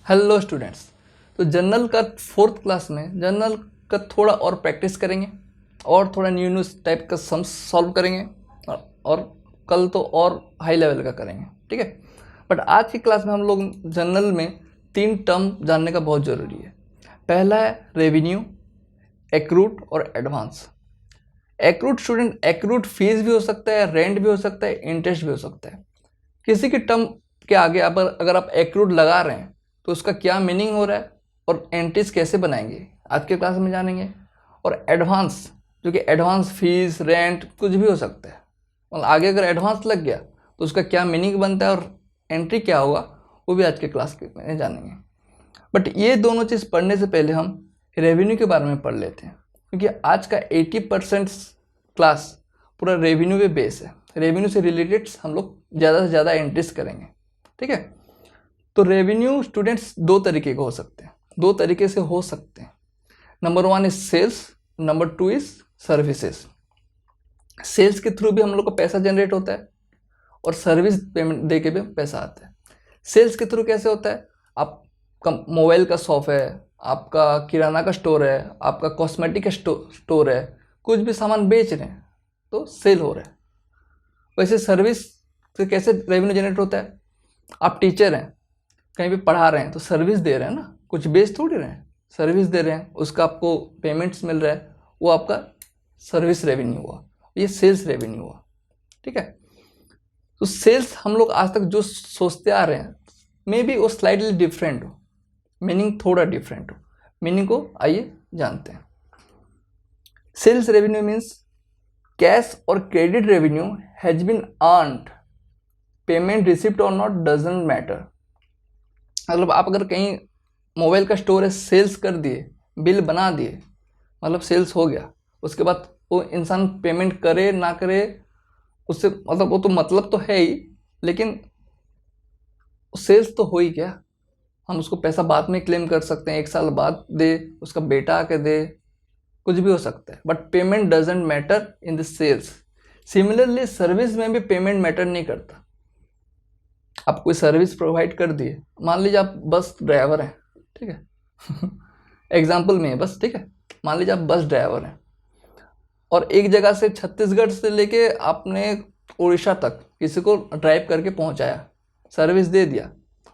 Hello students. तो general का fourth class में जनरल का थोड़ा और प्रैक्टिस करेंगे और थोड़ा न्यू न्यू टाइप का सम्स सॉल्व करेंगे और कल तो और हाई लेवल का करेंगे, ठीक है। बट आज की क्लास में हम लोग जनरल में 3 टर्म जानने का बहुत ज़रूरी है। पहला है रेवेन्यू, एक्रूट और एडवांस। एक्रूट स्टूडेंट, एक्रूट फीस भी हो सकता है, रेंट भी हो सकता है, इंटरेस्ट भी हो सकता है। किसी की टर्म के आगे अगर आप एक्रूट लगा रहे हैं तो उसका क्या मीनिंग हो रहा है और एंट्रीज कैसे बनाएंगे आज के क्लास में जानेंगे। और एडवांस, जो कि एडवांस फीस, रेंट कुछ भी हो सकता है, मतलब आगे अगर एडवांस लग गया तो उसका क्या मीनिंग बनता है और एंट्री क्या होगा वो भी आज के क्लास में जानेंगे। बट ये दोनों चीज़ पढ़ने से पहले हम रेवेन्यू के बारे में पढ़ लेते हैं, क्योंकि आज का 80% क्लास पूरा रेवेन्यू पे बेस है। रेवेन्यू से रिलेटेड हम लोग ज़्यादा से ज़्यादा एंट्रीज करेंगे, ठीक है। तो रेवेन्यू स्टूडेंट्स दो तरीके के हो सकते हैं, दो तरीके से हो सकते हैं। Number 1 is sales, number 2 is services. Sales के थ्रू भी हम लोग को पैसा जनरेट होता है और सर्विस पेमेंट दे के भी पैसा आता है। सेल्स के थ्रू कैसे होता है, आपका मोबाइल का शॉप है, आपका किराना का स्टोर है, आपका कॉस्मेटिक स्टोर है, कुछ भी सामान बेच रहे हैं तो सेल हो रहा है। वैसे सर्विस से कैसे रेवेन्यू जनरेट होता है, आप टीचर हैं, कहीं भी पढ़ा रहे हैं तो सर्विस दे रहे हैं ना, कुछ बेच थोड़ी रहे हैं, सर्विस दे रहे हैं, उसका आपको पेमेंट्स मिल रहा है, वो आपका सर्विस रेवेन्यू हुआ, ये सेल्स रेवेन्यू हुआ, ठीक है। तो सेल्स हम लोग आज तक जो सोचते आ रहे हैं मे बी वो स्लाइटली डिफरेंट हो, मीनिंग थोड़ा डिफरेंट हो। मीनिंग को आइए जानते हैं। सेल्स रेवेन्यू मीन्स कैश और credit revenue has been earned, payment receipt और नॉट डजंट मैटर। मतलब आप अगर कहीं मोबाइल का स्टोर है, सेल्स कर दिए, बिल बना दिए, मतलब सेल्स हो गया, उसके बाद वो इंसान पेमेंट करे ना करे उससे मतलब वो तो मतलब तो है ही, लेकिन सेल्स तो हो ही गया। हम उसको पैसा बाद में क्लेम कर सकते हैं, 1 साल बाद दे, उसका बेटा आके दे, कुछ भी हो सकता है, but payment doesn't matter in the sales. Similarly service में भी पेमेंट मैटर नहीं करता। आप कोई सर्विस प्रोवाइड कर दिए, मान लीजिए आप बस ड्राइवर हैं, ठीक है एग्जाम्पल में है बस, ठीक है। मान लीजिए आप बस ड्राइवर हैं और एक जगह से छत्तीसगढ़ से लेके आपने उड़ीसा तक किसी को ड्राइव करके पहुंचाया, सर्विस दे दिया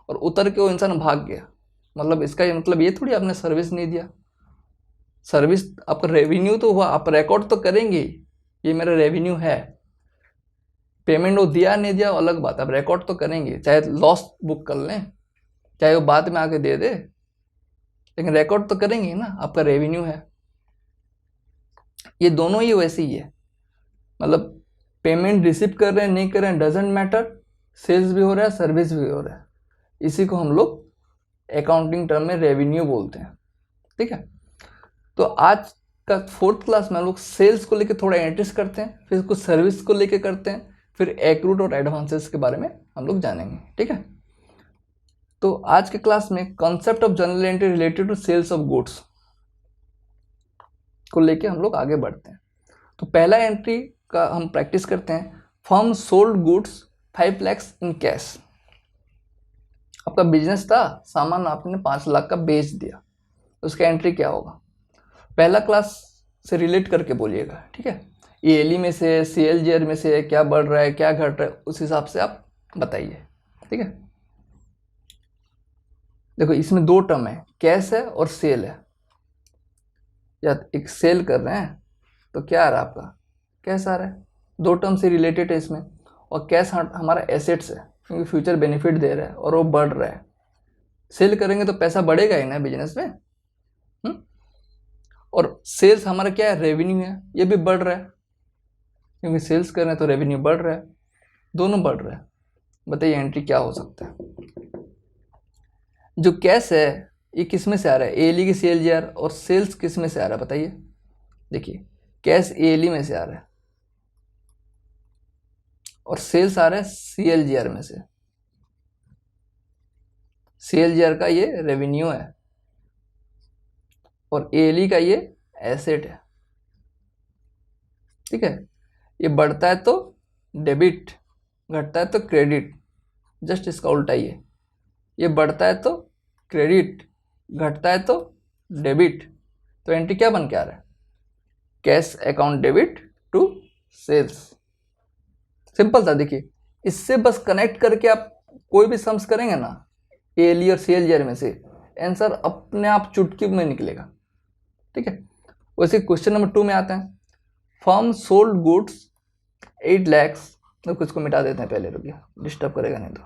और उतर के वो इंसान भाग गया, मतलब इसका ये मतलब ये थोड़ी आपने सर्विस नहीं दिया। सर्विस आपका रेवेन्यू तो हुआ, आप रिकॉर्ड तो करेंगे ये मेरा रेवेन्यू है। पेमेंट वो दिया नहीं दिया अलग बात, आप रिकॉर्ड तो करेंगे, चाहे लॉस बुक कर लें, चाहे वो बाद में आके दे दे, लेकिन रिकॉर्ड तो करेंगे ना, आपका रेवेन्यू है। ये दोनों ही वैसे ही है, मतलब पेमेंट रिसीव कर रहे हैं नहीं कर रहे हैं डजेंट मैटर, सेल्स भी हो रहा है, सर्विस भी हो रहा है, इसी को हम लोग अकाउंटिंग टर्म में रेवेन्यू बोलते हैं, ठीक है। तो आज का फोर्थ क्लास में हम लोग सेल्स को लेकर थोड़ा एंट्रीज करते हैं, फिर कुछ सर्विस को लेकर करते हैं, फिर एक्रूट और एडवांसेस के बारे में हम लोग जानेंगे, ठीक है। तो आज के क्लास में concept of journal entry related to sales of goods को लेके हम लोग आगे बढ़ते हैं। तो पहला एंट्री का हम प्रैक्टिस करते हैं। Firm sold goods 5 lakh in cash. आपका बिजनेस था, सामान आपने 5 लाख का बेच दिया, उसका एंट्री क्या होगा, पहला क्लास से रिलेट करके बोलिएगा, ठीक है। ईएलई में से, सीएलजीआर में से क्या बढ़ रहा है क्या घट रहा है उस हिसाब से आप बताइए, ठीक है। देखो इसमें 2 टर्म है, कैश है और सेल है। या एक सेल कर रहे हैं तो क्या आ रहा है आपका, कैश आ रहा है, 2 टर्म से रिलेटेड है इसमें। और कैश हमारा एसेट्स है क्योंकि फ्यूचर बेनिफिट दे रहा है और वो बढ़ रहा है। सेल करेंगे तो पैसा बढ़ेगा ही ना बिजनेस में। और सेल्स हमारा क्या है, रेवेन्यू है, ये भी बढ़ रहा है क्योंकि सेल्स कर रहे हैं तो रेवेन्यू बढ़ रहा है, दोनों बढ़ रहा है। बताइए एंट्री क्या हो सकता है। जो कैश है ये किस में से आ रहा है, एएलई की सीएलजीआर, और सेल्स किस में से आ रहा है बताइए। देखिए कैश एएलई में से आ रहा है और सेल्स आ रहा है सीएलजीआर में से। सीएलजीआर का ये रेवेन्यू है और एएलई का ये एसेट है, ठीक है। ये बढ़ता है तो डेबिट, घटता है तो क्रेडिट, जस्ट इसका उल्टा ही है। ये बढ़ता है तो क्रेडिट घटता है तो डेबिट, तो एंट्री क्या बन के आ रहा है, cash account debit to sales. Simple था, देखिए इससे बस कनेक्ट करके आप कोई भी सम्स करेंगे ना एल और सेल ईयर में से, आंसर अपने आप चुटकी में निकलेगा। ठीक है, वैसे क्वेश्चन नंबर 2 में आते हैं। फर्म सोल्ड गुड्स 8 lakhs, तो कुछ को मिटा देते हैं पहले, रुकिए डिस्टर्ब करेगा नहीं तो।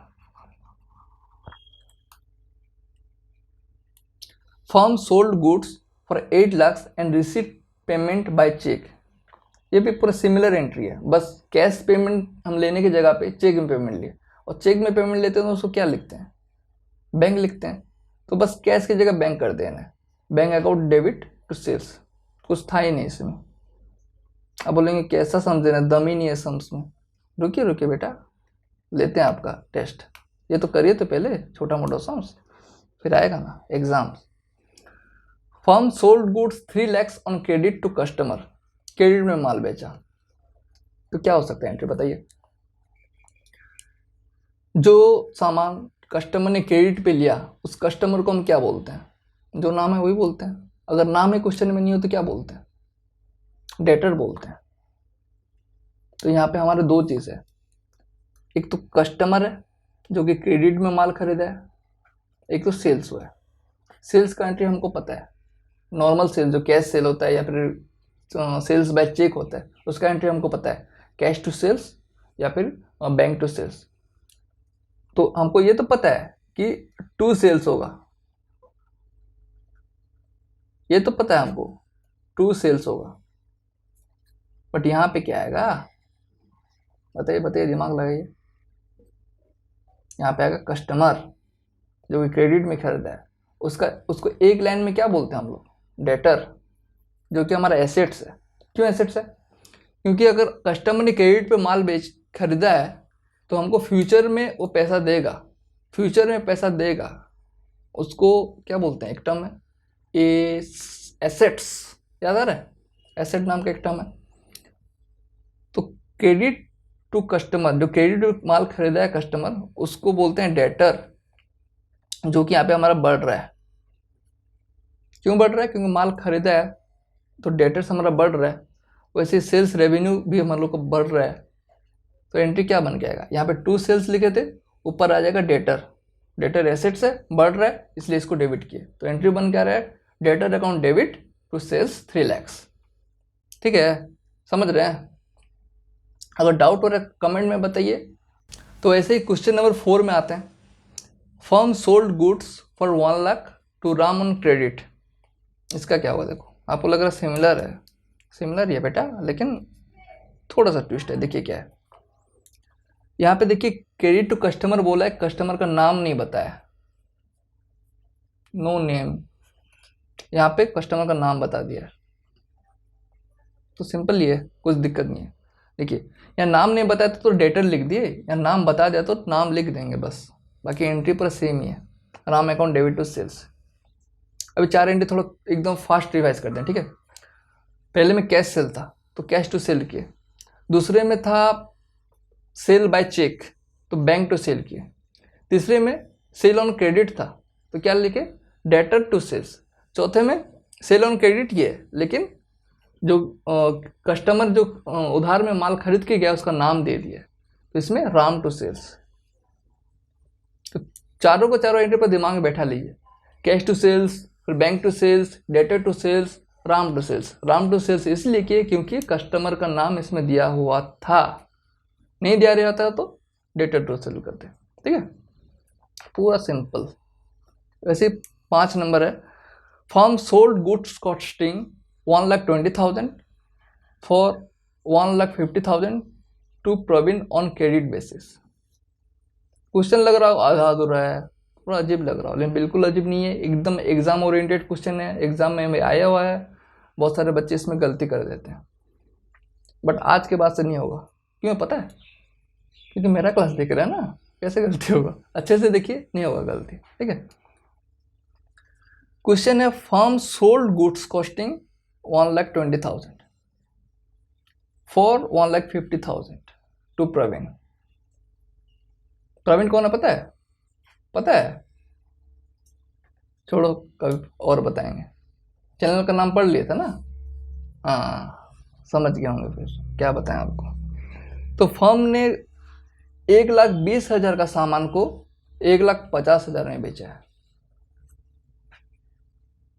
Firm sold goods for 8 lakhs and receive payment by cheque. ये भी पूरा सिमिलर एंट्री है, बस कैश पेमेंट हम लेने की जगह पे चेक में पेमेंट लिए, और चेक में पेमेंट लेते हैं तो उसको क्या लिखते हैं, बैंक लिखते हैं। तो बस कैश की जगह बैंक कर देना है, bank account debit to sales. कुछ था ही नहीं इसमें। अब बोलेंगे कैसा समझे ना, दम ही नहीं है सम्स में। रुकिए रुकिए बेटा, लेते हैं आपका टेस्ट, ये तो करिए तो पहले छोटा मोटा सम्स, फिर आएगा ना exam. Firm sold goods 3 lakhs on credit to customer, credit में माल बेचा, तो क्या हो सकता है एंट्री बताइए। जो सामान कस्टमर ने क्रेडिट पे लिया उस कस्टमर को हम क्या बोलते हैं, जो नाम है वही बोलते हैं। अगर नाम है क्वेश्चन में नहीं हो तो क्या बोलते हैं, डेटर बोलते हैं। तो यहाँ पे हमारे 2 चीज़ है, एक तो कस्टमर है जो कि क्रेडिट में माल खरीदा है, एक तो सेल्स हुआ है। सेल्स का एंट्री हमको पता है, नॉर्मल सेल जो कैश सेल होता है या फिर सेल्स बाय चेक होता है, उसका एंट्री हमको पता है, कैश टू सेल्स या फिर बैंक टू सेल्स। तो हमको ये तो पता है कि टू सेल्स होगा, ये तो पता है हमको टू सेल्स होगा, बट यहाँ पे क्या आएगा बताइए बताइए, दिमाग लगाइए। यहाँ पे आएगा कस्टमर जो कि क्रेडिट में खरीदा है, उसको एक लाइन में क्या बोलते हैं हम लोग, डेटर, जो कि हमारा एसेट्स है। क्यों एसेट्स है, क्योंकि अगर कस्टमर ने क्रेडिट पे माल खरीदा है तो हमको फ्यूचर में वो पैसा देगा, फ्यूचर में पैसा देगा, उसको क्या बोलते हैं, एक टर्म है एसेट्स, याद आ रहा है, एसेट नाम का एक टर्म है। तो क्रेडिट टू कस्टमर, जो क्रेडिट माल खरीदा है कस्टमर, उसको बोलते हैं डेटर, जो कि यहाँ पे हमारा बढ़ रहा है। क्यों बढ़ रहा है, क्योंकि माल खरीदा है तो डेटर्स हमारा बढ़ रहा है, वैसे सेल्स रेवेन्यू भी हम लोग को बढ़ रहा है। तो एंट्री क्या बन के आएगा, यहाँ पे टू सेल्स लिखे थे, ऊपर आ जाएगा डेटर, डेटर एसेट से बढ़ रहा है इसलिए इसको डेबिट किए, तो एंट्री बन के आ रहा है debtor account debit to sales 3 lakhs। ठीक है, समझ रहे हैं। अगर डाउट हो रहा है कमेंट में बताइए। तो ऐसे ही क्वेश्चन नंबर 4 में आते हैं। Firm sold goods for 1 lakh to Ram on credit. इसका क्या होगा, देखो आपको लग रहा है सिमिलर है, सिमिलर ही है बेटा, लेकिन थोड़ा सा ट्विस्ट है। देखिए क्या है यहाँ पे, देखिए क्रेडिट टू कस्टमर बोला है, कस्टमर का नाम नहीं बताया, नो नेम, यहाँ पे कस्टमर का नाम बता दिया। तो सिंपल ही है, कुछ दिक्कत नहीं है। देखिए यहाँ नाम नहीं बताया तो डेटर लिख दिए, या नाम बता दिया तो नाम लिख देंगे बस, बाकी एंट्री पर सेम ही है, Ram account debit to sales. अभी 4 एंट्री थोड़ा एकदम फास्ट रिवाइज करते हैं। ठीक है, पहले में कैश सेल था तो कैश टू सेल किए, दूसरे में था सेल बाय चेक तो बैंक टू सेल किए, तीसरे में सेल ऑन क्रेडिट था तो क्या लिखे, डेटर टू सेल्स, चौथे में सेल ऑन क्रेडिट किए लेकिन जो कस्टमर जो उधार में माल खरीद के गया उसका नाम दे दिया तो इसमें राम टू सेल्स। तो चारों को चारों एंट्री पर दिमाग में बैठा लीजिए, कैश टू सेल्स, फिर bank to sales, debtor to sales, Ram to sales. Ram to sales इसलिए किए क्योंकि कस्टमर का नाम इसमें दिया हुआ था, नहीं दिया रहता तो डेटर टू सेल करते। ठीक है, पूरा सिंपल। वैसे 5 नंबर है, firm sold goods costing 1,20,000 for 1,50,000 to Praveen on credit basis. Question लग रहा हो आधा अधूरा है, थोड़ा अजीब लग रहा हो, लेकिन बिल्कुल अजीब नहीं है, एकदम एग्जाम ओरिएंटेड क्वेश्चन है, एग्जाम में आया हुआ है। बहुत सारे बच्चे इसमें गलती कर देते हैं, बट आज के बाद से नहीं होगा। क्यों पता है, क्योंकि मेरा क्लास देख रहा है ना, कैसे गलती होगा, अच्छे से देखिए, नहीं होगा गलती। ठीक है, क्वेश्चन है firm sold goods costing 1,20,000 for 1,50,000 to Praveen. Praveen कौन है पता है, पता है, छोड़ो, कभी और बताएंगे। चैनल का नाम पढ़ लिया था ना? हाँ, समझ गया होंगे, फिर क्या बताएं आपको। तो फर्म ने 1,20,000 का सामान को 1,50,000 में बेचा है।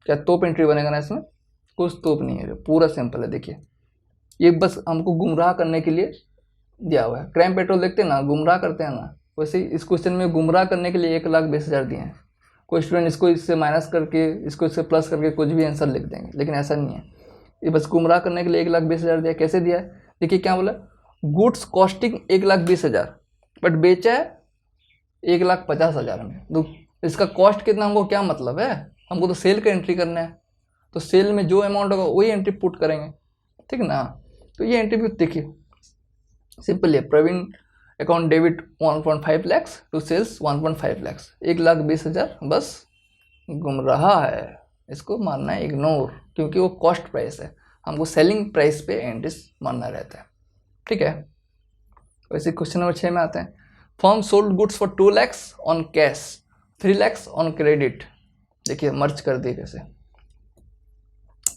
क्या तोप एंट्री बनेगा ना इसमें? कुछ तोप नहीं है, पूरा सिंपल है। देखिए, ये बस हमको गुमराह करने के लिए दिया हुआ है। क्राइम पेट्रोल देखते हैं ना, गुमराह करते हैं ना, वैसे ही इस क्वेश्चन में गुमराह करने के लिए 1,20,000 दिए हैं। कोई स्टूडेंट इसको इससे माइनस करके, इसको इससे प्लस करके कुछ भी आंसर लिख देंगे, लेकिन ऐसा नहीं है। ये बस गुमराह करने के लिए 1,20,000 दिया। कैसे दिया है? देखिए क्या बोला, गुड्स कॉस्टिंग 1,20,000 बट बेचा है 1,50,000 में। तो इसका कॉस्ट कितना, हमको क्या मतलब है, हमको तो सेल का एंट्री करना है। तो सेल में जो अमाउंट होगा वही एंट्री पुट करेंगे, ठीक ना। तो ये एंट्री भी देखिए सिंपल है। Praveen account debit 1.5 lakh to sales 1.5 lakh, 1,20,000 बस घूम रहा है, इसको मानना है इग्नोर, क्योंकि वो कॉस्ट प्राइस है, हमको सेलिंग प्राइस पे एंट्रीज मानना रहता है, ठीक है। वैसे क्वेश्चन नंबर 6 में आते हैं। Firm sold goods for 2 lakhs on cash, 3 lakhs on credit. देखिए मर्ज कर दिए कैसे,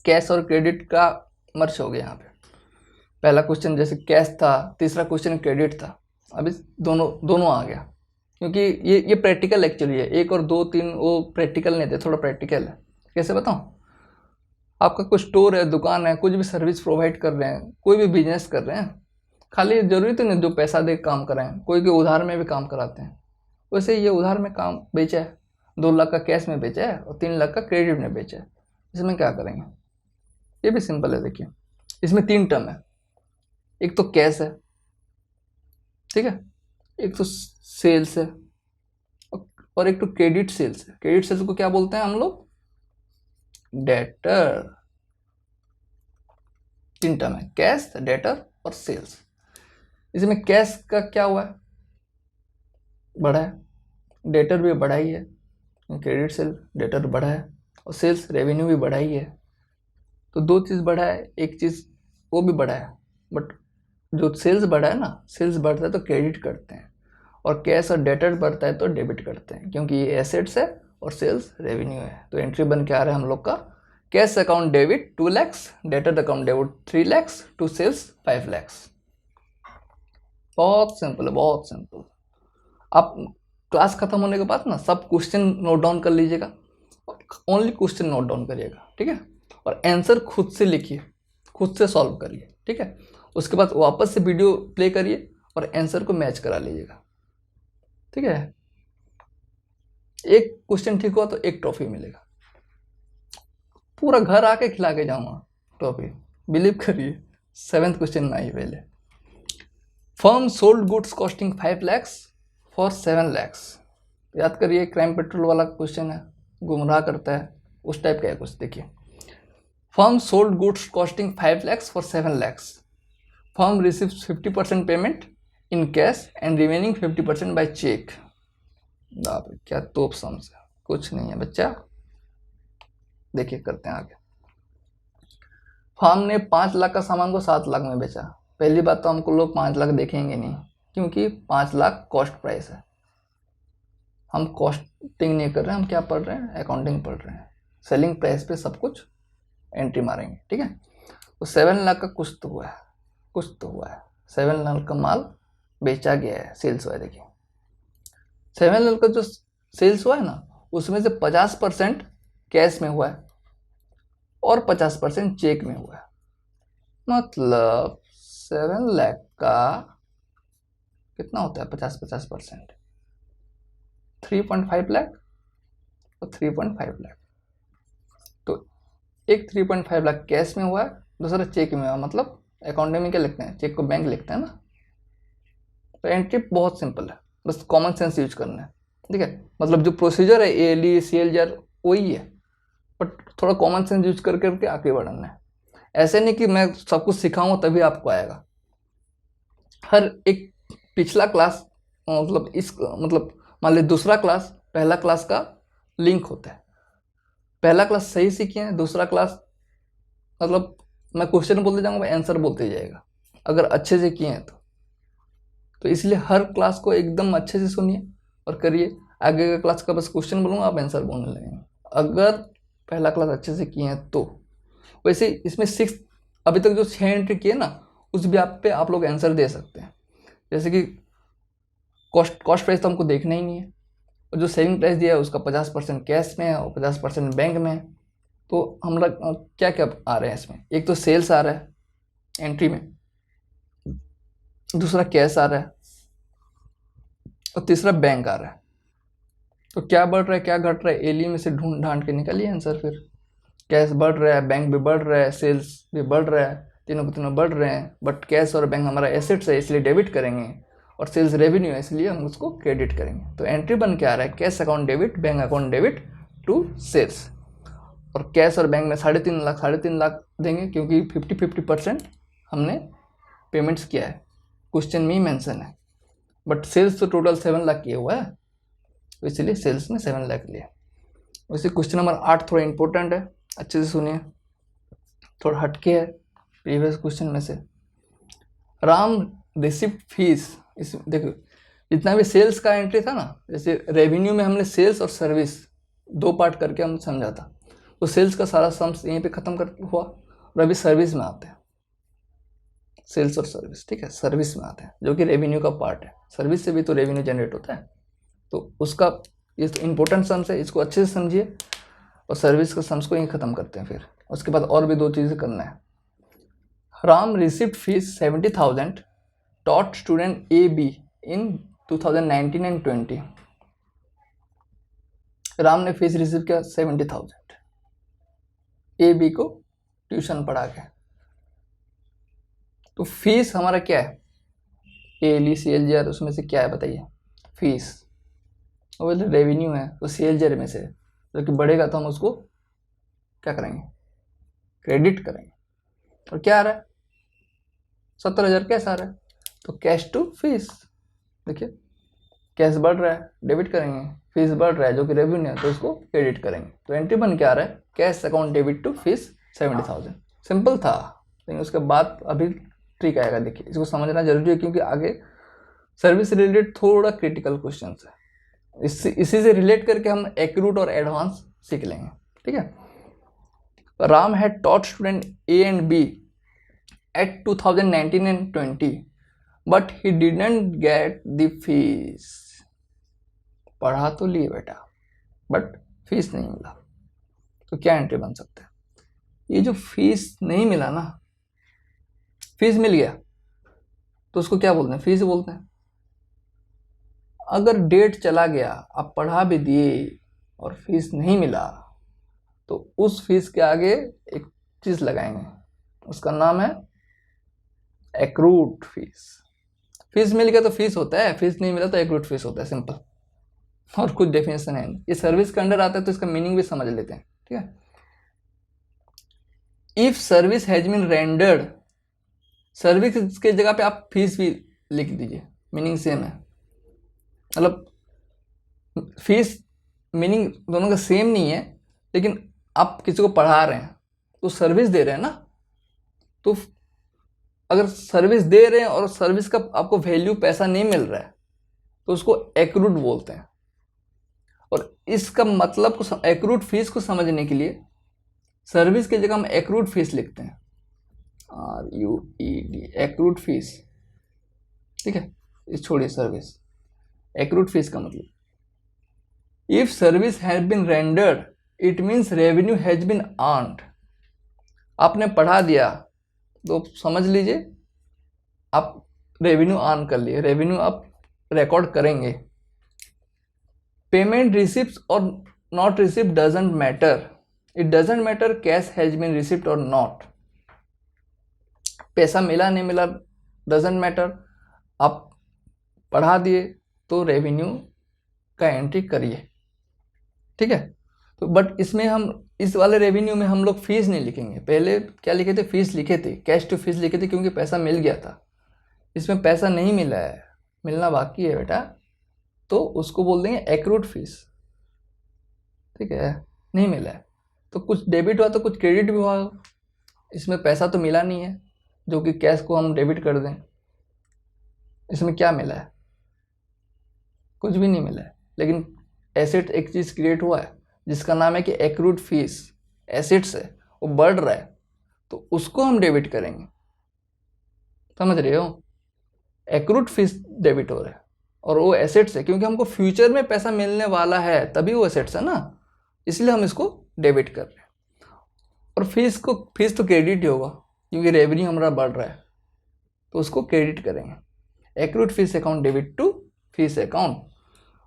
कैश और क्रेडिट का मर्ज हो गया यहाँ पे। पहला क्वेश्चन जैसे कैश था, तीसरा क्वेश्चन क्रेडिट था, अभी दोनों आ गया, क्योंकि ये प्रैक्टिकल एक्चुअली है। 1 और 2 3 वो प्रैक्टिकल नहीं थे, थोड़ा प्रैक्टिकल है। कैसे बताऊँ, आपका कुछ स्टोर है, दुकान है, कुछ भी सर्विस प्रोवाइड कर रहे हैं, कोई भी बिजनेस कर रहे हैं, खाली जरूरी तो नहीं जो पैसा दे काम कराएं, कोई के उधार में भी काम कराते हैं। वैसे ये उधार में काम बेचा है, 2 लाख का कैश में बेचा है और 3 लाख का क्रेडिट में बेचा है। इसमें क्या करेंगे, ये भी सिंपल है। देखिए इसमें 3 टर्म है, एक तो कैश है, ठीक है, एक तो सेल्स है और एक तो क्रेडिट सेल्स है। क्रेडिट सेल्स को क्या बोलते हैं हम लोग, डेटर। 3 टर्म है, कैश, डेटर और सेल्स। इसमें कैश का क्या हुआ है, बढ़ा है, डेटर भी बढ़ा ही है, क्रेडिट सेल डेटर बढ़ा है, और सेल्स रेवेन्यू भी बढ़ा ही है। तो 2 चीज़ बढ़ा है, एक चीज़ वो भी बढ़ा है, बट जो सेल्स बढ़ा है ना, सेल्स बढ़ता है तो क्रेडिट करते हैं, और कैश और डेटर बढ़ता है तो डेबिट करते हैं, क्योंकि ये एसेट्स है और सेल्स रेवेन्यू है। तो एंट्री बन के आ रहा है हम लोग का, cash account debit 2 lakhs, debtor account debit 3 lakhs, to sales 5 lakhs। बहुत सिंपल है, बहुत सिंपल। आप क्लास खत्म होने के बाद ना सब क्वेश्चन नोट डाउन कर लीजिएगा, ओनली क्वेश्चन नोट डाउन करिएगा, ठीक है, और आंसर खुद से लिखिए, खुद से सॉल्व करिए, ठीक है। उसके बाद वापस से वीडियो प्ले करिए और आंसर को मैच करा लीजिएगा, ठीक है। एक क्वेश्चन ठीक हुआ तो एक ट्रॉफी मिलेगा, पूरा घर आके खिला के जाऊंगा ट्रॉफी, बिलीव करिए। 7th क्वेश्चन में आई पहले। Firm sold goods costing 5 lakhs for 7 lakhs। याद करिए, क्राइम पेट्रोल वाला क्वेश्चन है, गुमराह करता है, उस टाइप का है कुछ। देखिए, firm sold goods costing 5 lakhs for 7 lakhs। Firm receives 50% payment in cash and remaining 50% by cheque. क्या तोप सम्स है, कुछ नहीं है बच्चा। देखिए करते हैं आगे। फर्म ने 5 लाख का सामान को 7 लाख में बेचा। पहली बात तो हमको लोग 5 लाख देखेंगे नहीं, क्योंकि 5 लाख कॉस्ट प्राइस है। हम कॉस्टिंग नहीं कर रहे हैं, हम क्या पढ़ रहे हैं, अकाउंटिंग पढ़ रहे हैं। सेलिंग प्राइस पे सब कुछ एंट्री मारेंगे, ठीक है। तो 7 लाख का कुछ तो हुआ है, कुछ तो हुआ है। 7 लाख का माल बेचा गया है, सेल्स हुआ है। देखिए 7 लाख का जो सेल्स हुआ है ना, उसमें से 50% कैश में हुआ है और 50% चेक में हुआ है। मतलब 7 लाख का कितना होता है, 50% 3.5 लाख और 3.5 लाख। तो एक 3.5 लाख कैश में हुआ है, दूसरा चेक में हुआ, मतलब अकाउंटिंग में क्या लिखते हैं, चेक को बैंक लिखते हैं ना। तो एंट्री बहुत सिंपल है, बस कॉमन सेंस यूज करना है, ठीक है। मतलब जो प्रोसीजर है एली सीएलजर वही है, बट थोड़ा कॉमन सेंस यूज कर करके आगे बढ़ना है। ऐसे नहीं कि मैं सब कुछ सिखाऊंगा तभी आपको आएगा। हर एक पिछला क्लास मतलब मतलब मान ली दूसरा क्लास पहला क्लास का लिंक होता है। पहला क्लास सही सीखे हैं, दूसरा क्लास मतलब मैं क्वेश्चन बोलते जाऊंगा, आंसर बोलते जाएगा, अगर अच्छे से किए हैं तो इसलिए हर क्लास को एकदम अच्छे से सुनिए और करिए। आगे का क्लास का बस क्वेश्चन बोलूँगा, आप आंसर बोलने लगेंगे। अगर पहला क्लास अच्छे से किए हैं तो। वैसे इसमें 6 अभी तक जो 6 एंट्री किए ना, उस भी पे आप लोग आंसर दे सकते हैं। जैसे कि कॉस्ट प्राइस तो हमको देखना ही नहीं है, और जो सेविंग प्राइस दिया है उसका 50% कैश में है और 50% बैंक में है। तो हम लोग क्या क्या आ रहे हैं इसमें, एक तो सेल्स आ रहा है एंट्री में, दूसरा कैश आ रहा है, और तीसरा बैंक आ रहा है। तो क्या बढ़ रहा है क्या घट रहा है, एलियन में से ढूंढ ढांड के निकालिए आंसर। फिर कैश बढ़ रहा है, बैंक भी बढ़ रहा है, सेल्स भी बढ़ रहा है, तीनों के तीनों बढ़ रहे हैं। बट कैश और बैंक हमारा एसेट्स है इसलिए डेबिट करेंगे, और सेल्स रेवेन्यू है इसलिए हम उसको क्रेडिट करेंगे। तो एंट्री बन के आ रहा है cash account debit, bank account debit to sales. और कैश और बैंक में 3.5 लाख देंगे, क्योंकि 50% हमने पेमेंट्स किया है, क्वेश्चन में ही मेंशन है। बट सेल्स तो टोटल 7 लाख किया हुआ है, तो इसलिए सेल्स में 7 लाख लिया। वैसे क्वेश्चन नंबर 8 थोड़ा इंपॉर्टेंट है, अच्छे से सुनिए, थोड़ा हटके है प्रीवियस क्वेश्चन में से। राम रिसिप्ट फीस, इस देखो जितना भी सेल्स का एंट्री था ना, जैसे रेवेन्यू में हमने सेल्स और सर्विस 2 पार्ट करके हम समझा था, तो सेल्स का सारा सम्स यहीं पे खत्म कर हुआ, और अभी सर्विस में आते हैं, सेल्स और सर्विस, ठीक है, सर्विस में आते हैं जो कि रेवेन्यू का पार्ट है। सर्विस से भी तो रेवेन्यू जनरेट होता है, तो उसका ये तो इंपॉर्टेंट सम्स है, इसको अच्छे से समझिए, और सर्विस के सम्स को यहीं खत्म करते हैं। फिर उसके बाद और भी 2 चीज़ें करना है। Ram receipt fees 70,000 taught student A be in 2019 and 20। Ram ने फीस रिसीव किया 70,000 ए बी को ट्यूशन पढ़ा के। तो फीस हमारा क्या है, ALE CLGR उसमें से क्या है बताइए, फीस। और रेवेन्यू है तो CLGR में से जो कि बढ़ेगा तो हम उसको क्या करेंगे, क्रेडिट करेंगे। और क्या आ रहा है, 70,000 कैश आ रहा है, तो कैश टू फीस। देखिए कैश बढ़ रहा है डेबिट करेंगे, फीस बढ़ रहा है जो कि रेवेन्यू है तो उसको क्रेडिट करेंगे। तो एंट्री बन के आ रहा है cash account debit to fees 70,000। Simple था, लेकिन उसके बाद अभी ट्रिक आएगा। देखिए इसको समझना जरूरी है, क्योंकि आगे सर्विस रिलेटेड थोड़ा क्रिटिकल क्वेश्चन है। इसी से रिलेट करके हम एक्रूट और एडवांस सीख लेंगे, ठीक है। Ram had taught student A and B at 2019 and 20, but he didn't get the fees. पढ़ा तो लिए बेटा, बट फीस नहीं मिला। तो क्या एंट्री बन सकता है, ये जो फीस नहीं मिला ना, फीस मिल गया तो उसको क्या बोलते हैं, फीस बोलते हैं। अगर डेट चला गया, आप पढ़ा भी दिए और फीस नहीं मिला, तो उस फीस के आगे एक चीज लगाएंगे, उसका नाम है एक्रूट फीस। फीस मिल गया तो फीस होता है, फीस नहीं मिला तो एक्रूट फीस होता है, सिंपल। और कुछ डेफिनेशन है नहीं, ये सर्विस के अंडर आता है तो इसका मीनिंग भी समझ लेते हैं, ठीक है। If service has been rendered, service के जगह पे आप फीस भी लिख दीजिए, मीनिंग सेम है। मतलब फीस मीनिंग दोनों का सेम नहीं है, लेकिन आप किसी को पढ़ा रहे हैं तो सर्विस दे रहे हैं ना, तो अगर सर्विस दे रहे हैं और सर्विस का आपको वैल्यू पैसा नहीं मिल रहा है तो उसको एक्रूट बोलते हैं। और इसका मतलब को एक्रूट फीस को समझने के लिए सर्विस की जगह हम एक्रूट फीस लिखते हैं, RUED, एक्रूट फीस, ठीक है। इस छोड़िए सर्विस, एक्रूट फीस का मतलब, if service has been rendered it means revenue has been earned. आपने पढ़ा दिया तो समझ लीजिए आप रेवेन्यू अर्न कर लिए, रेवेन्यू आप रिकॉर्ड करेंगे। पेमेंट रिसिप्ट और not receipt doesn't matter, it doesn't matter cash has been receipt और नॉट। पैसा मिला नहीं मिला डजंट मैटर, आप पढ़ा दिए तो रेवेन्यू का एंट्री करिए, ठीक है। तो बट इसमें हम इस वाले रेवेन्यू में हम लोग फीस नहीं लिखेंगे, पहले क्या लिखे थे, फीस लिखे थे, कैश टू फीस लिखे थे, क्योंकि पैसा मिल गया था। इसमें पैसा नहीं मिला है, मिलना बाकी है बेटा, तो उसको बोल देंगे एक्रूट फीस, ठीक है। नहीं मिला है तो कुछ डेबिट हुआ तो कुछ क्रेडिट भी हुआ, इसमें पैसा तो मिला नहीं है जो कि कैश को हम डेबिट कर दें। इसमें क्या मिला है, कुछ भी नहीं मिला है, लेकिन एसेट एक चीज़ क्रिएट हुआ है जिसका नाम है कि एक्रूड फीस, एसेट्स है, वो बढ़ रहा है, तो उसको हम डेबिट करेंगे। समझ रहे हो? एक्रूड फीस डेबिट हो रहा है और वो एसेट्स है, क्योंकि हमको फ्यूचर में पैसा मिलने वाला है, तभी वो एसेट्स है ना, इसलिए हम इसको डेबिट कर रहे हैं। और फीस तो क्रेडिट ही होगा, क्योंकि रेवेन्यू हमारा बढ़ रहा है, तो उसको क्रेडिट करेंगे। Accrued fees account debit to fees account.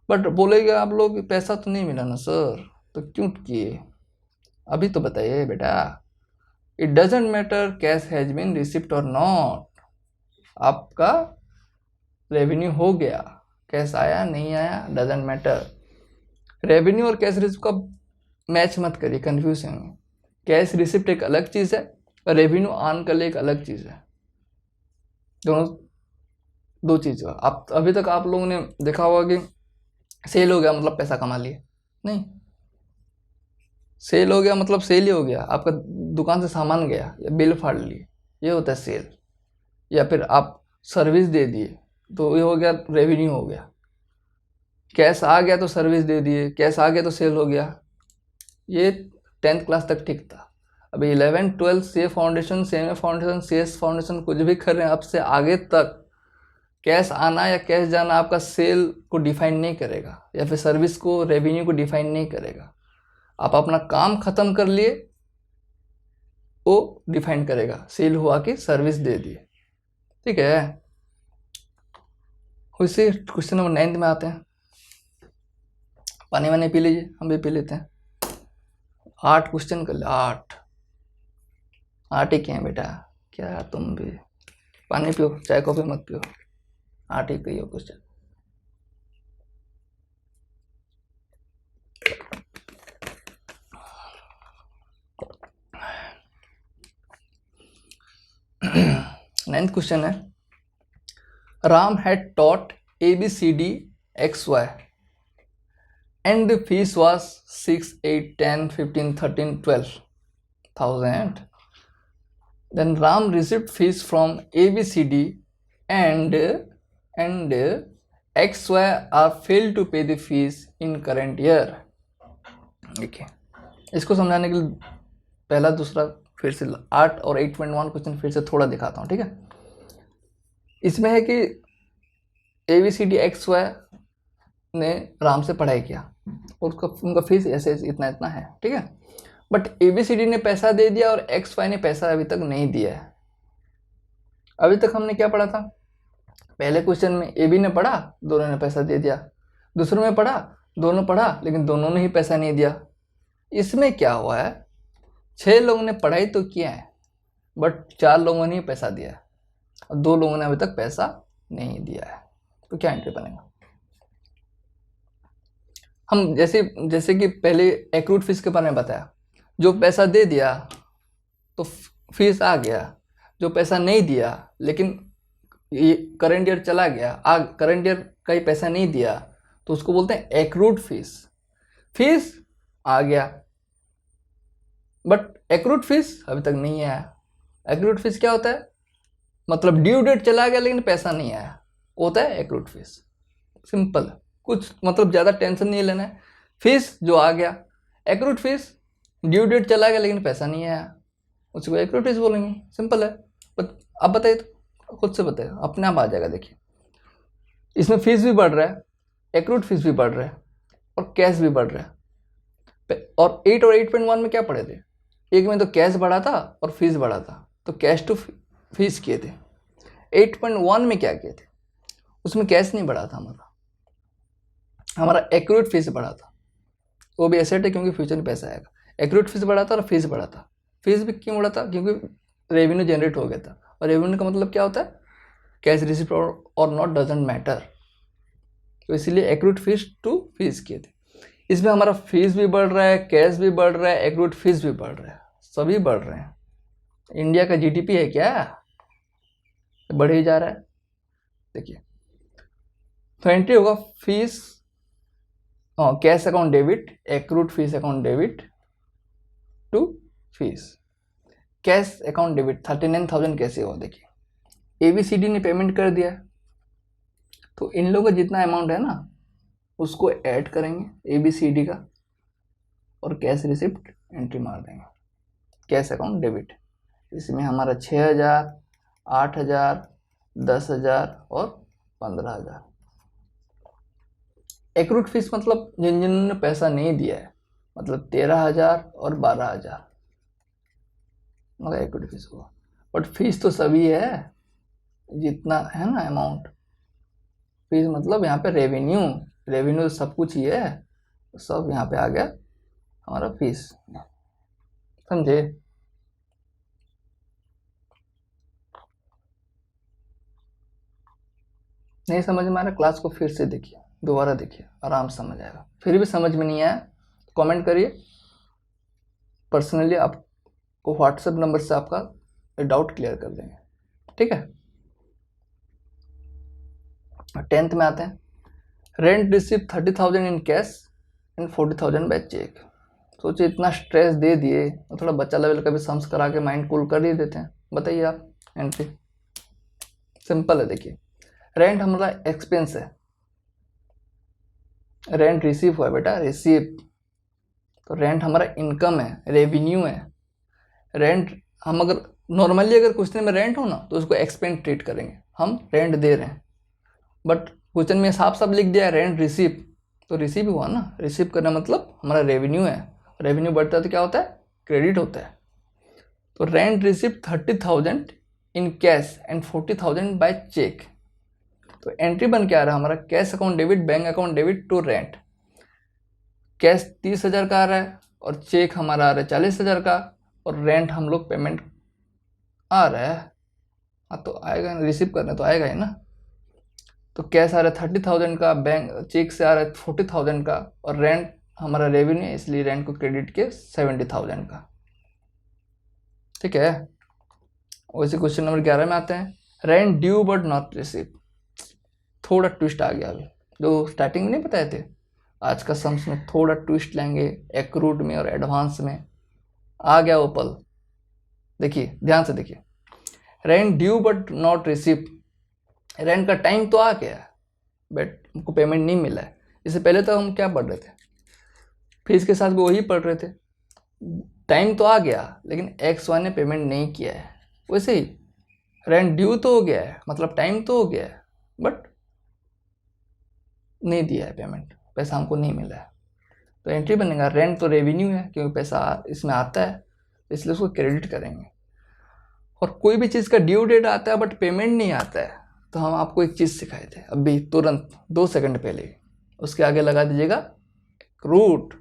But बोलेगे आप लोग पैसा तो नहीं मिला ना सर, तो क्यों किए? अभी तो बताइए बेटा। It doesn't matter cash has been receipt और नॉट, आपका रेवेन्यू हो गया, कैश आया नहीं आया डजेंट मैटर। रेवेन्यू और कैश रिसिप्ट का मैच मत करिए, कंफ्यूज होंगे। कैश रिसिप्ट एक अलग चीज़ है और रेवेन्यू आन कर ले एक अलग चीज़ है, दोनों दो चीज़ है। आप अभी तक आप लोगों ने देखा होगा कि सेल हो गया मतलब पैसा कमा लिए, नहीं। सेल हो गया मतलब सेल ही हो गया, आपका दुकान से सामान गया या बिल फाड़ लिए, ये होता है सेल। या फिर आप सर्विस दे दिए तो ये हो गया, रेवेन्यू हो गया। कैश आ गया तो सर्विस दे दिए, कैश आ गया तो सेल हो गया। ये 10th क्लास तक ठीक था। अभी 11 12 C foundation, CMA foundation, CS foundation कुछ भी कर रहे हैं, अब से आगे तक कैश आना या कैश जाना आपका सेल को डिफाइन नहीं करेगा, या फिर सर्विस को, रेवेन्यू को डिफाइन नहीं करेगा। आप अपना काम खत्म कर लिए, वो डिफाइन करेगा, सेल हुआ कि सर्विस दे दिए, ठीक है। उसी क्वेश्चन नंबर 9 में आते हैं। पानी वानी पी लीजिए, हम भी पी लेते हैं। 8 क्वेश्चन कर ले, 8 ही क्या है बेटा, क्या तुम भी पानी पियो, चाय कॉफी मत पियो, 8 ही पियो क्वेश्चन। नाइन्थ क्वेश्चन है, Ram had taught ABCD XY and the fees was 6, 8, 10, 15, 13, 12,000. Then Ram received fees from ABCD and XY are failed to pay the fees in current year. देखिए, इसको समझाने के लिए पहला दूसरा फिर से 8 और 8.1 क्वेश्चन फिर से थोड़ा दिखाता हूँ, ठीक है। इसमें है कि ABCD XY ने राम से पढ़ाई किया और उनका फीस ऐसे इतना इतना है, ठीक है। बट ABCD ने पैसा दे दिया और XY ने पैसा अभी तक नहीं दिया है। अभी तक हमने क्या पढ़ा था? पहले क्वेश्चन में AB ने पढ़ा, दोनों ने पैसा दे दिया। दूसरे में पढ़ा, दोनों पढ़ा लेकिन दोनों ने ही पैसा नहीं दिया। इसमें क्या हुआ है, 6 लोगों ने पढ़ाई तो किया है बट 4 लोगों ने ही पैसा दिया है और 2 लोगों ने अभी तक पैसा नहीं दिया है। तो क्या एंट्री बनेगा? हम जैसे कि पहले एक्रूड फीस के बारे में बताया, जो पैसा दे दिया तो फीस आ गया, जो पैसा नहीं दिया लेकिन ये करंट ईयर चला गया, करंट ईयर का ही पैसा नहीं दिया, तो उसको बोलते हैं एक्रूड फीस। फीस आ गया बट एक्रूड फीस अभी तक नहीं आया। एक्रूड फीस क्या होता है? मतलब ड्यू डेट चला गया लेकिन पैसा नहीं आया, होता है एक्रूड फीस। सिंपल, कुछ मतलब ज़्यादा टेंशन नहीं लेना है। फीस जो आ गया, एक्रूड फीस, ड्यू डेट चला गया लेकिन पैसा नहीं आया, उसको एक्रूड फीस बोलेंगे। सिंपल है। अब बताइए, तो खुद से बताइए, अपने आप आ जाएगा। देखिए, इसमें फीस भी बढ़ रहा है, एक्रूड फीस भी बढ़ रहा है और कैश भी बढ़ रहा है। और 8 और 8.1 में क्या पढ़े थे? एक में तो कैश बढ़ा था और फीस बढ़ा था, तो कैश टू फीस किए थे। 8.1 में क्या किए थे? उसमें कैश नहीं बढ़ा था, हमारा एक्रूड फीस बढ़ा था। वो भी एसेट है क्योंकि फ्यूचर में पैसा आएगा। एक्रूड फीस बढ़ा था और फीस बढ़ा था। फीस भी क्यों बढ़ा था? क्योंकि रेवेन्यू जनरेट हो गया था, और रेवेन्यू का मतलब क्या होता है? कैश रिसिप्ट और नॉट डजेंट मैटर। तो इसीलिए एक्रूड फीस टू फीस किए थे। इसमें हमारा फीस भी बढ़ रहा है, कैश भी बढ़ रहा है, एक्रूड फीस भी बढ़ रहा है, सभी बढ़ रहे हैं। इंडिया का GDP है क्या, बढ़ ही जा रहा है। देखिए, तो एंट्री होगा fees, cash account debit, accrued fees account debit to fees. Cash account debit 39,000 कैसे हो? देखिए, ABCD ने पेमेंट कर दिया, तो इन लोगों का जितना अमाउंट है ना उसको ऐड करेंगे ABCD का, और कैश रिसिप्ट एंट्री मार देंगे, कैश अकाउंट डेबिट। इसमें हमारा 6,000, 8,000, 10,000 और 15,000। एक्रूट फीस मतलब जिन्होंने पैसा नहीं दिया है, मतलब 13,000 और 12,000 मतलब एक्रूट फीस हुआ। बट फीस तो सभी है, जितना है ना अमाउंट। फीस मतलब यहाँ पे रेवेन्यू, रेवेन्यू सब कुछ ही है, सब यहाँ पे आ गया हमारा फीस, समझे। नहीं समझ में आ रहा, क्लास को फिर से देखिए, दोबारा देखिए, आराम से समझ आएगा। फिर भी समझ में नहीं आया तो कमेंट करिए, पर्सनली आपको व्हाट्सएप नंबर से आपका डाउट क्लियर कर देंगे, ठीक है। 10th में आते हैं। Rent receive 30,000 in cash and 40,000 by cheque. सोचिए इतना स्ट्रेस दे दिए तो थोड़ा बच्चा लेवल का भी सम्स करा के माइंड कूल कर ही देते हैं। बताइए आप, एंट्री सिंपल है। देखिए रेंट हमारा एक्सपेंस है, रेंट रिसीव हुआ है बेटा, रिसीव। तो रेंट हमारा इनकम है, रेवेन्यू है। रेंट हम अगर नॉर्मली अगर क्वेश्चन में रेंट हो ना तो उसको एक्सपेंस ट्रीट करेंगे, हम रेंट दे रहे हैं। बट क्वेश्चन में साफ साफ लिख दिया है रेंट रिसीव, तो रिसीव हुआ ना, रिसीव करना मतलब हमारा रेवेन्यू है। रेवेन्यू बढ़ता है तो क्या होता है, क्रेडिट होता है। तो rent receive 30,000 in cash and 40,000 by cheque. तो एंट्री बन के आ रहा है हमारा cash account debit, bank account debit to rent. Cash 30,000 का आ रहा है और चेक हमारा आ रहा है 40,000 का, और रेंट हम लोग पेमेंट आ रहा है। हाँ तो आएगा, रिसीव करने तो आएगा ही ना। तो कैश आ रहा है 30,000 का, बैंक चेक से आ रहा है 40,000 का, और रेंट हमारा रेवेन्यू है इसलिए रेंट को क्रेडिट के 70,000 का, ठीक है। वैसे क्वेश्चन नंबर 11 में आते हैं। Rent due but not receive. थोड़ा ट्विस्ट आ गया अभी, जो स्टार्टिंग में नहीं बताए थे, आज का सम्स में थोड़ा ट्विस्ट लेंगे, एक्रूट में और एडवांस में आ गया वो पल। देखिए ध्यान से देखिए, rent due but not receive. Rent का टाइम तो आ गया बट हमको पेमेंट नहीं मिला है। इससे पहले तो हम क्या पढ़ रहे थे, फीस के साथ भी वही पढ़ रहे थे। टाइम तो आ गया लेकिन X1 ने पेमेंट नहीं किया है। वैसे ही रेंट ड्यू तो हो गया है, मतलब टाइम तो हो गया है, बट नहीं दिया है पेमेंट, पैसा हमको नहीं मिला है। तो एंट्री बनेगा, रेंट तो रेवेन्यू है क्योंकि पैसा इसमें आता है, इसलिए उसको क्रेडिट करेंगे। और कोई भी चीज़ का ड्यू डेट आता है बट पेमेंट नहीं आता है, तो हम आपको एक चीज़ सिखाए थे अभी तुरंत 2 सेकंड पहले, उसके आगे लगा दीजिएगा एक्रूट।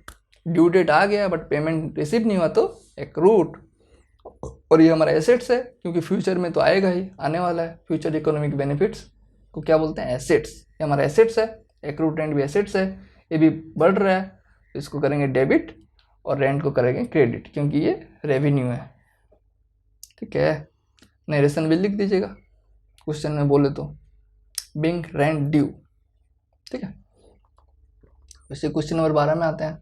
ड्यू डेट आ गया बट पेमेंट रिसीव नहीं हुआ तो एक्रूट। और ये हमारा एसेट्स है क्योंकि फ्यूचर में तो आएगा ही, आने वाला है। फ्यूचर इकोनॉमिक बेनिफिट्स को क्या बोलते हैं, एसेट्स। ये हमारा एसेट्स है, एक्रूट रेंट भी एसेट्स है, ये भी बढ़ रहा है, तो इसको करेंगे डेबिट और रेंट को करेंगे क्रेडिट क्योंकि ये रेवेन्यू है, ठीक है। नरेशन भी लिख दीजिएगा क्वेश्चन में बोले तो, बिंग रेंट ड्यू, ठीक है। वैसे क्वेश्चन नंबर 12 में आते हैं।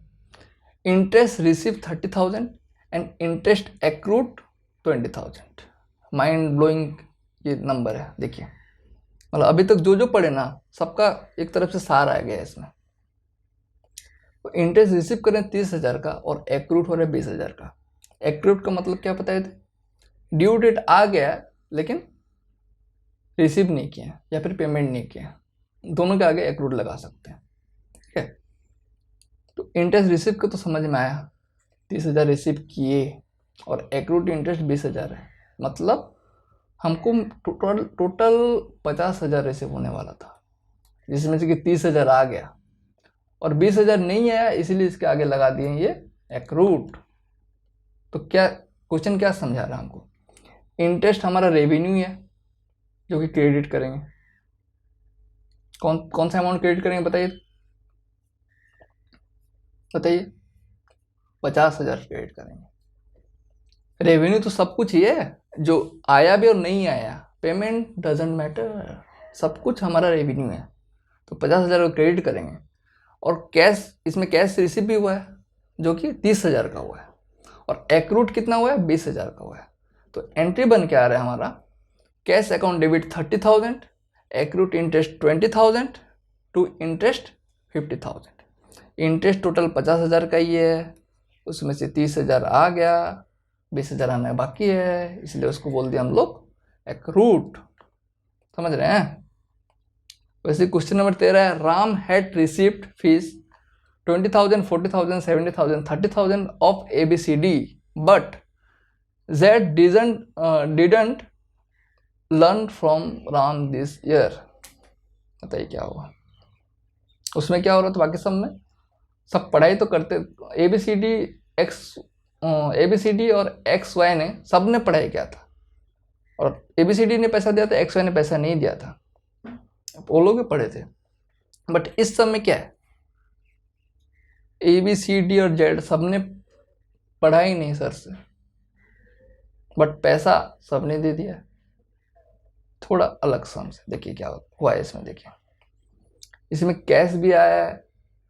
Interest receive 30,000 and interest एक्रूट 20,000। Mind blowing ये नंबर है। देखिए मतलब अभी तक जो जो पढ़े ना सबका एक तरफ से सार आ गया है इसमें। तो इंटरेस्ट रिसीव करें 30,000 का और एक्रूट हो रहा है 20,000 का। एक्रूट का मतलब क्या बताए थे, ड्यू डेट आ गया लेकिन रिसीव नहीं किया या फिर पेमेंट नहीं किया, दोनों के आगे एक्रूट लगा सकते हैं, ठीक है। तो इंटरेस्ट रिसीव का तो समझ में आया, 30,000 रिसीव किए और एक्रूट इंटरेस्ट 20,000 है, मतलब हमको टोटल 50,000 रिसीव होने वाला था, जिसमें से कि 30,000 आ गया और 20,000 नहीं आया, इसीलिए इसके आगे लगा दिए ये एक्रूट। तो क्या क्वेश्चन क्या समझा रहा है हमको, इंटरेस्ट हमारा रेवेन्यू है जो कि क्रेडिट करेंगे। कौन सा अमाउंट क्रेडिट करेंगे बताइए, बताइए 50,000 क्रेडिट करेंगे। रेवेन्यू तो सब कुछ ही है, जो आया भी और नहीं आया, पेमेंट डजेंट मैटर, सब कुछ हमारा रेवेन्यू है। तो 50,000 को क्रेडिट करेंगे और कैश, इसमें कैश रिसीव भी हुआ है जो कि 30,000 का हुआ है, और एक्रूट कितना हुआ है 20,000 का हुआ है। तो एंट्री बन के आ रहा है हमारा cash account debit 30,000, accrued interest 20,000 to interest 50,000। Interest total 50,000 का ही है, उसमें से 30,000 आ गया, 20,000 आना बाकी है, इसलिए उसको बोल दिया हम लोग एक्रूट। समझ रहे हैं? वैसे क्वेश्चन नंबर 13 है, Ram had received fees 20,000, 40,000, 70,000, 30,000 of ABCD, but Z didn't learn from Ram this year। बताइए क्या हुआ? उसमें क्या हो रहा था? बाकी सब में सब पढ़ाई तो करते, ABCD और XY ने सब ने पढ़ाई किया था, और ABCD ने पैसा दिया था, XY ने पैसा नहीं दिया था, वो लोग भी पढ़े थे। बट इस सब में क्या है, ABCD और Z सब ने पढ़ा ही नहीं सर से, बट पैसा सबने दे दिया। थोड़ा अलग सम से देखिए क्या हुआ है इसमें। देखिए इसमें कैश भी आया है,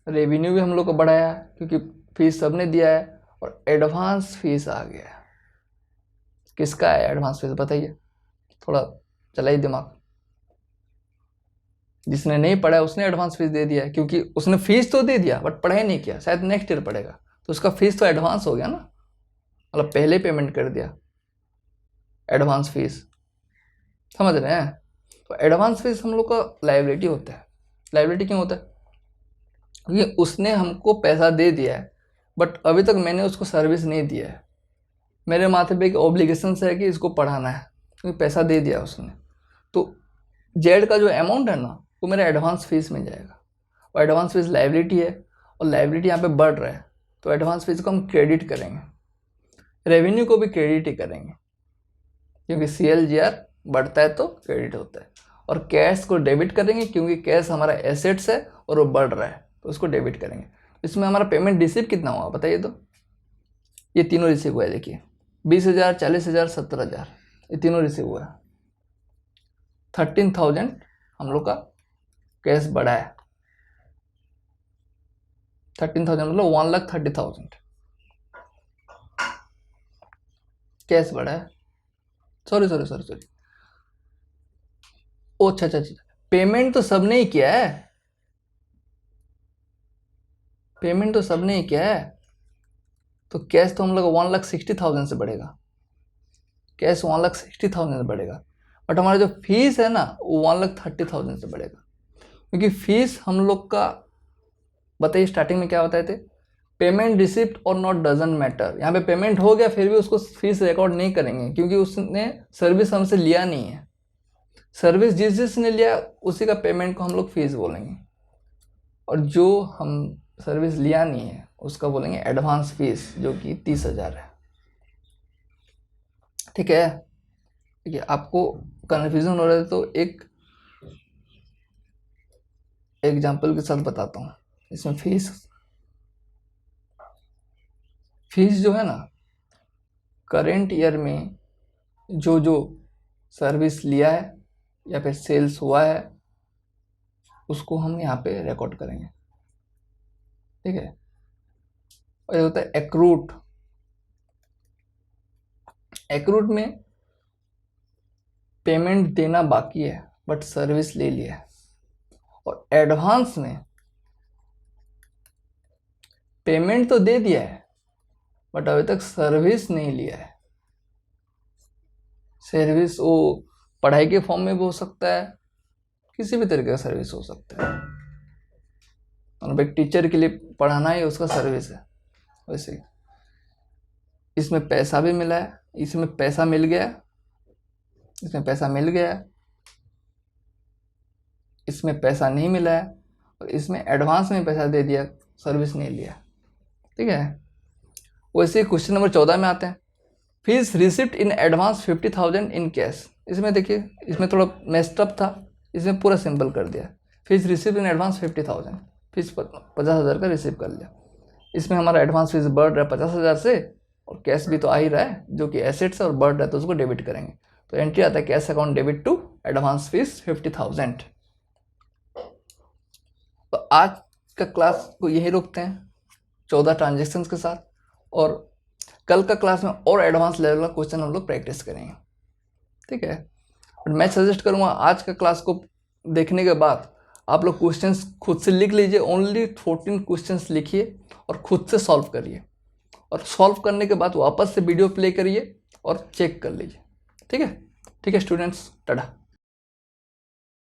रेवेन्यू भी हम लोग को बढ़ाया है क्योंकि फीस सबने दिया है, और एडवांस फीस आ गया है। किसका है एडवांस फीस? बताइए, थोड़ा चलाइए दिमाग। जिसने नहीं पढ़ा उसने एडवांस फीस दे दिया है, क्योंकि उसने फीस तो दे दिया बट पढ़ाई नहीं किया, शायद नेक्स्ट ईयर पढ़ेगा, तो उसका फीस तो एडवांस हो गया ना, मतलब पहले पेमेंट कर दिया एडवांस फीस। समझ रहे हैं? तो एडवांस फीस हम लोग का लायबिलिटी होता है। लायबिलिटी क्यों होता है? क्योंकि उसने हमको पैसा दे दिया है बट अभी तक मैंने उसको सर्विस नहीं दिया है। मेरे माथे पे एक ऑब्लिगेशन है कि इसको पढ़ाना है, क्योंकि पैसा दे दिया उसने। तो जेड का जो अमाउंट है ना, वो मेरा एडवांस फीस में जाएगा, और एडवांस फीस लायबिलिटी है, और लायबिलिटी यहाँ पे बढ़ रहा है, तो एडवांस फीस को हम क्रेडिट करेंगे। रेवेन्यू को भी क्रेडिट ही करेंगे, क्योंकि CLGR बढ़ता है तो क्रेडिट होता है। और कैश को डेबिट करेंगे, क्योंकि कैश हमारा एसेट्स है और वो बढ़ रहा है, तो उसको डेबिट करेंगे। इसमें हमारा पेमेंट रिसीव कितना हुआ बताइए? तो ये तीनों रिसीव हुआ है। देखिए 20,000, 40,000, 70,000, ये तीनों रिसीव हुआ है। 13,000 हम लोग का कैश बढ़ा है। 13,000 मतलब 1,30,000 कैश बढ़ा है। सॉरी ओ अच्छा, पेमेंट तो सबने ही किया है, पेमेंट तो सबने ही किया है, तो कैश तो हम लोग 1,60,000 से बढ़ेगा, कैश 1,60,000 से बढ़ेगा। बट हमारा जो फीस है ना, वो 1,30,000 से बढ़ेगा, क्योंकि फीस हम लोग का, बताइए स्टार्टिंग में क्या बताए थे, पेमेंट रिसिप्ट और नॉट डजंट मैटर। यहाँ पे पेमेंट हो गया फिर भी उसको फीस रिकॉर्ड नहीं करेंगे, क्योंकि उसने सर्विस हमसे लिया नहीं है। सर्विस जिसने लिया उसी का पेमेंट को हम लोग फीस बोलेंगे, और जो हम सर्विस लिया नहीं है उसका बोलेंगे एडवांस फीस, जो कि 30,000 है। ठीक है? देखिए आपको कन्फ्यूजन हो रहा है तो एक एग्जाम्पल के साथ बताता हूँ। इसमें फीस जो है ना, करेंट ईयर में जो सर्विस लिया है या फिर सेल्स हुआ है, उसको हम यहाँ पे रिकॉर्ड करेंगे। ठीक है? और ये होता है एक्रूट। एक्रूट में पेमेंट देना बाकी है बट सर्विस ले लिया है, और एडवांस में पेमेंट तो दे दिया है बट अभी तक सर्विस नहीं लिया है। सर्विस वो पढ़ाई के फॉर्म में भी हो सकता है, किसी भी तरीके का सर्विस हो सकता है, मतलब एक टीचर के लिए पढ़ाना ही उसका सर्विस है। वैसे ही इसमें पैसा भी मिला है, इसमें पैसा मिल गया, इसमें पैसा मिल गया, इसमें पैसा नहीं मिला है, और इसमें एडवांस में पैसा दे दिया, सर्विस नहीं लिया। ठीक है? वैसे क्वेश्चन नंबर 14 में आते हैं, fees receipt in advance 50,000 in cash. इसमें देखिए, इसमें थोड़ा मेस्टअप था, इसमें पूरा सिंपल कर दिया। Fees receipt in advance 50,000, fees 50,000 का रिसीव कर लिया। इसमें हमारा एडवांस फीस बढ़ रहा है 50,000 से, और कैश भी तो आ ही रहा है जो कि एसेट्स है और बढ़ रहा है, तो उसको डेबिट करेंगे। तो एंट्री आता है cash account debit to advance fees 50,000। तो आज का क्लास को यही रोकते हैं 14 ट्रांजेक्शन्स के साथ, और कल का क्लास में और एडवांस लेवल का क्वेश्चन हम लोग प्रैक्टिस करेंगे। ठीक है? और मैं सजेस्ट करूँगा आज का क्लास को देखने के बाद आप लोग क्वेश्चंस खुद से लिख लीजिए, ओनली 14 क्वेश्चंस लिखिए और खुद से सॉल्व करिए, और सॉल्व करने के बाद वापस से वीडियो प्ले करिए और चेक कर लीजिए। ठीक है स्टूडेंट्स, टाटा।